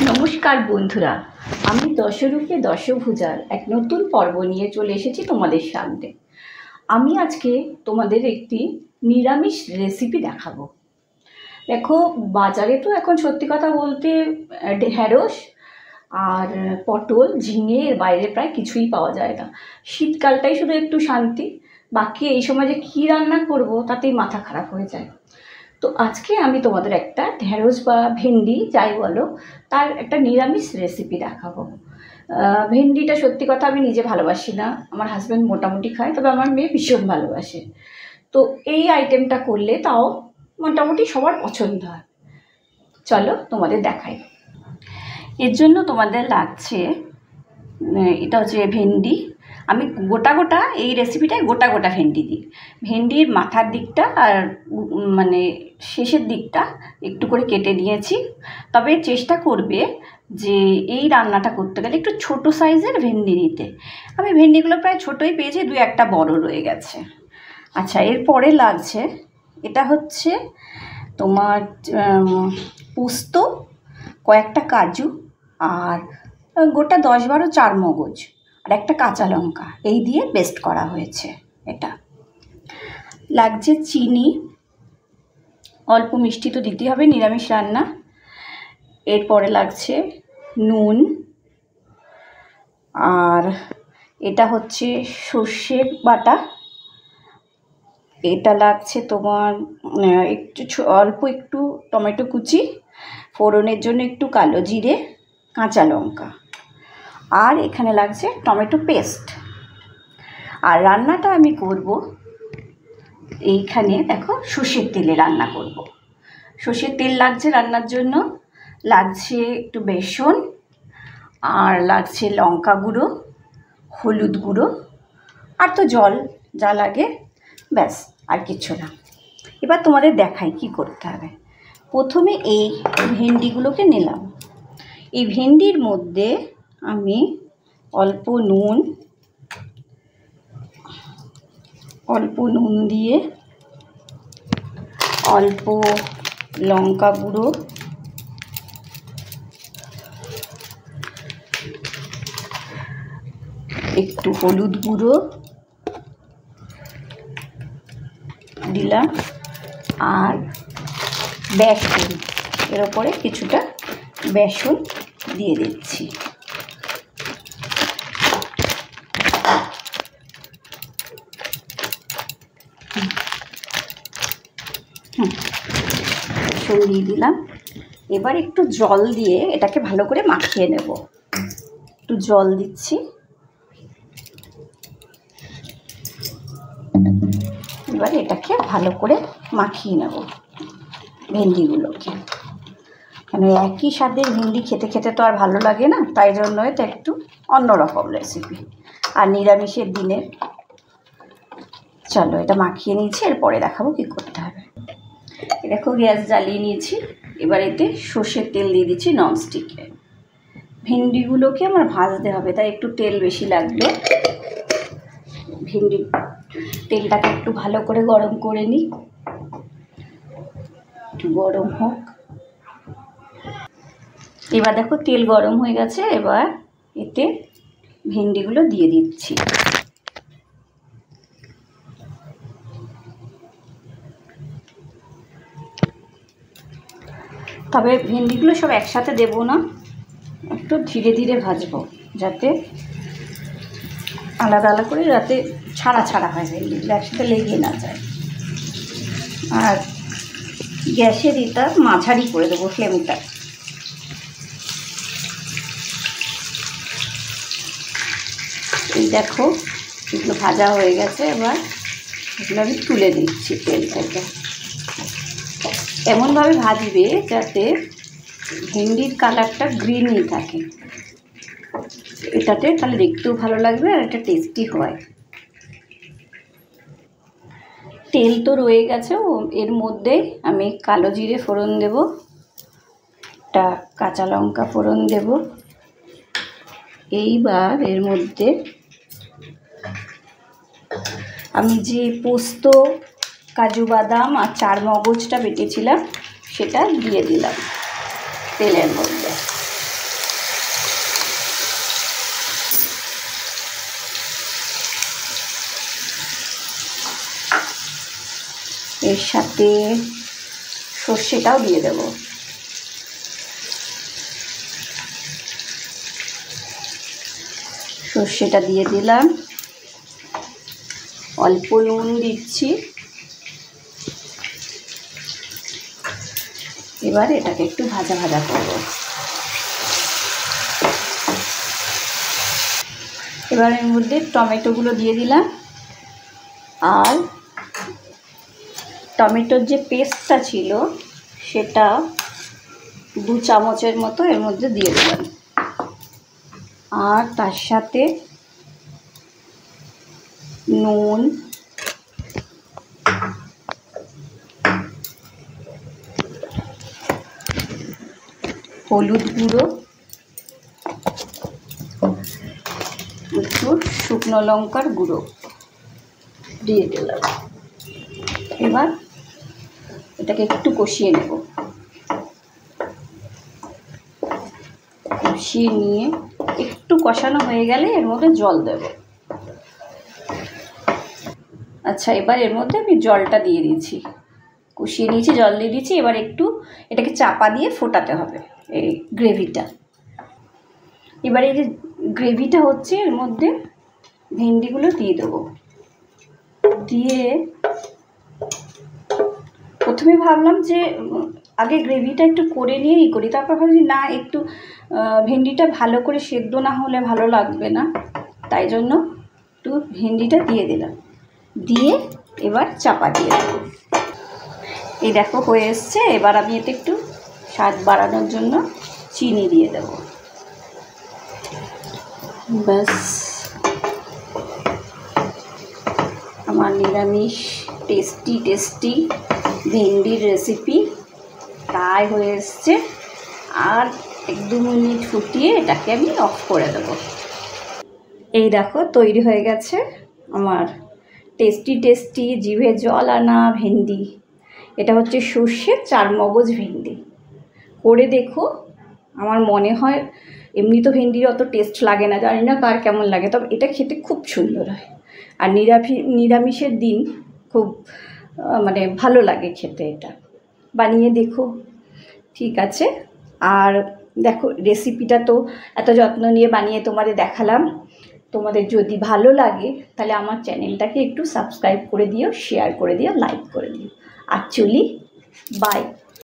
নমস্কার বন্ধুরা, আমি দশরূপে দশভুজার এক নতুন পর্ব নিয়ে চলে এসেছি তোমাদের সামনে। আমি আজকে তোমাদের একটি নিরামিষ রেসিপি দেখাবো। দেখো, বাজারে তো এখন সত্যি কথা বলতে ঢেঁড়স আর পটল, ঝিঙে এর বাইরে প্রায় কিছুই পাওয়া যায় না। শীতকালটাই শুধু একটু শান্তি, বাকি এই সময় যে কী রান্না করব তাতেই মাথা খারাপ হয়ে যায়। তো আজকে আমি তোমাদের একটা ঢেঁড়স বা ভেন্ডি যাই বলো তার একটা নিরামিষ রেসিপি দেখাবো। ভেন্ডিটা সত্যি কথা আমি নিজে ভালোবাসি না, আমার হাজব্যান্ড মোটামুটি খায়, তবে আমার মেয়ে ভীষণ ভালোবাসে। তো এই আইটেমটা করলে তাও মোটামুটি সবার পছন্দ হয়। চলো তোমাদের দেখাই। এর জন্য তোমাদের লাগছে, এটা হচ্ছে ভেন্ডি। আমি গোটা গোটা এই রেসিপিটায় গোটা গোটা ভেন্ডি দিই। ভেন্ডির মাথার দিকটা আর মানে শেষের দিকটা একটু করে কেটে নিয়েছি। তবে চেষ্টা করবে যে এই রান্নাটা করতে গেলে একটু ছোট সাইজের ভেন্ডি নিতে। আমি ভেন্ডিগুলো প্রায় ছোটোই পেয়েছি, দু একটা বড় রয়ে গেছে। আচ্ছা, এরপরে লাগছে, এটা হচ্ছে তোমার পোস্ত, কয়েকটা কাজু আর গোটা 10-12 চারমগজ আর একটা কাঁচা লঙ্কা, এই দিয়ে পেস্ট করা হয়েছে। এটা লাগছে চিনি, অল্প মিষ্টি তো দিতে হবে নিরামিষ রান্না। এরপরে লাগছে নুন, আর এটা হচ্ছে সর্ষের বাটা। এটা লাগছে তোমার একটু অল্প একটু টমেটো কুচি, ফোড়নের জন্য একটু কালো জিরে, কাঁচা লঙ্কা, আর এখানে লাগছে টমেটো পেস্ট। আর রান্নাটা আমি করব এইখানে, দেখো সর্ষের তেলে রান্না করব। সর্ষের তেল লাগছে রান্নার জন্য, লাগছে একটু বেসন, আর লাগছে লঙ্কা গুঁড়ো, হলুদ গুঁড়ো, আর তো জল যা লাগে, ব্যাস আর কিছু না। এবার তোমাদের দেখাই কি করতে হবে। প্রথমে এই ভেন্ডিগুলোকে নিলাম। এই ভেন্ডির মধ্যে আমি অল্প নুন দিয়ে, অল্প লঙ্কা গুঁড়ো, একটু হলুদ গুঁড়ো দিলাম, আর বেসন, এর ওপরে কিছুটা বেসন দিয়ে দিচ্ছি। বেসন দিয়ে দিলাম। এবার একটু জল দিয়ে এটাকে ভালো করে মাখিয়ে নেব। একটু জল দিচ্ছি। এবার এটাকে ভালো করে মাখিয়ে নেব ভেন্ডিগুলোকে। কেন একই স্বাদের ভেন্ডি খেতে খেতে তো আর ভালো লাগে না, তাই জন্য এটা একটু অন্যরকম রেসিপি আর নিরামিষের দিনে। চলো এটা মাখিয়ে নিয়েছি, এরপরে দেখাবো কী করতে হবে। দেখো গ্যাস জ্বালিয়ে নিয়েছি। এবার এতে সর্ষের তেল দিয়ে দিচ্ছি ননস্টিকে। ভেন্ডিগুলোকে আমার ভাজতে হবে, তাই একটু তেল বেশি লাগবে। ভেন্ডি তেলটাকে একটু ভালো করে গরম করে নিই, একটু গরম হোক। এবার দেখো তেল গরম হয়ে গেছে, এবার এতে ভেন্ডিগুলো দিয়ে দিচ্ছি। তবে ভেন্ডিগুলো সব একসাথে দেবো না, একটু ধীরে ধীরে ভাজবো, যাতে আলাদা আলাদা করে, যাতে ছাড়া ছাড়া হয়, ভেন্ডিগুলো একসাথে লেগে না যায়। আর গ্যাসের এটা মাঝারি করে দেবো ফ্লেমটা। এই দেখো এগুলো ভাজা হয়ে গেছে। এবার এগুলো আমি তুলে দিচ্ছি তেল থেকে। এমনভাবে ভাজবে যাতে ভেন্ডির কালারটা গ্রিনই থাকে, এটাতে তাহলে দেখতেও ভালো লাগবে আর এটা টেস্টি হয়। তেল তো রয়ে গেছে, এর মধ্যে আমি কালো জিরে ফোড়ন দেব, একটা কাঁচা লঙ্কা ফোড়ন দেব। এইবার এর মধ্যে আমি যে পোস্ত, কাজু বাদাম আর চারমগজটা বেটেছিলাম সেটা দিয়ে দিলাম তেলের মধ্যে। এর সাথে সর্ষেটাও দিয়ে দেব। সর্ষেটা দিয়ে দিলাম, অল্প নুন দিচ্ছি। এবার এটাকে একটু ভাজা ভাজা করব। এবার এর মধ্যে টমেটোগুলো দিয়ে দিলাম, আর টমেটোর যে পেস্টটা ছিল সেটা 2 চামচের মতো এর মধ্যে দিয়ে দিলাম। আর তার সাথে নুন, হলুদ গুঁড়ো, একটু শুকনো লঙ্কার গুঁড়ো দিয়ে দিলাম। এবার এটাকে একটু কষিয়ে নেব। কষিয়ে নিয়ে একটু কষানো হয়ে গেলে এর মধ্যে জল দেব। আচ্ছা, এবার এর মধ্যে আমি জলটা দিয়ে দিয়েছি, কষিয়ে নিয়েছি, জল দিয়ে দিয়েছি। এবার একটু এটাকে চাপা দিয়ে ফোটাতে হবে এই গ্রেভিটা। এবার এই যে গ্রেভিটা হচ্ছে এর মধ্যে ভেন্ডিগুলো দিয়ে দেবো। দিয়ে প্রথমে ভাবলাম যে আগে গ্রেভিটা একটু করে নিয়েই করি, তারপর ভাবছি না, একটু ভেন্ডিটা ভালো করে সেদ্ধ না হলে ভালো লাগবে না, তাই জন্য একটু ভেন্ডিটা দিয়ে দিলাম। দিয়ে এবার চাপা দিয়ে দেবো। এই দেখো হয়ে এসছে। এবার আমি এতে একটু স্বাদ বাড়ানোর জন্য চিনি দিয়ে দেব। ব্যাস, আমার নিরামিষ টেস্টি ভেন্ডির রেসিপি প্রায় হয়ে এসছে। আর 1-2 মিনিট ফুটিয়ে এটাকে আমি অফ করে দেব। এই দেখো তৈরি হয়ে গেছে আমার টেস্টি জিভে জল আনা ভেন্ডি। এটা হচ্ছে সর্ষে 4 মগজ ভেন্ডি। করে দেখো, আমার মনে হয় এমনি তো ভেন্ডির অত টেস্ট লাগে না, জানি না কার কেমন লাগে, তবে এটা খেতে খুব সুন্দর হয়। আর নিরামিষের দিন খুব মানে ভালো লাগে খেতে। এটা বানিয়ে দেখো। ঠিক আছে। আর দেখো রেসিপিটা তো এত যত্ন নিয়ে বানিয়ে তোমাদের দেখালাম। তোমাদের যদি ভালো লাগে তাহলে আমার চ্যানেলটাকে একটু সাবস্ক্রাইব করে দিও, শেয়ার করে দিও, লাইক করে দিও। আর চলি, বাই।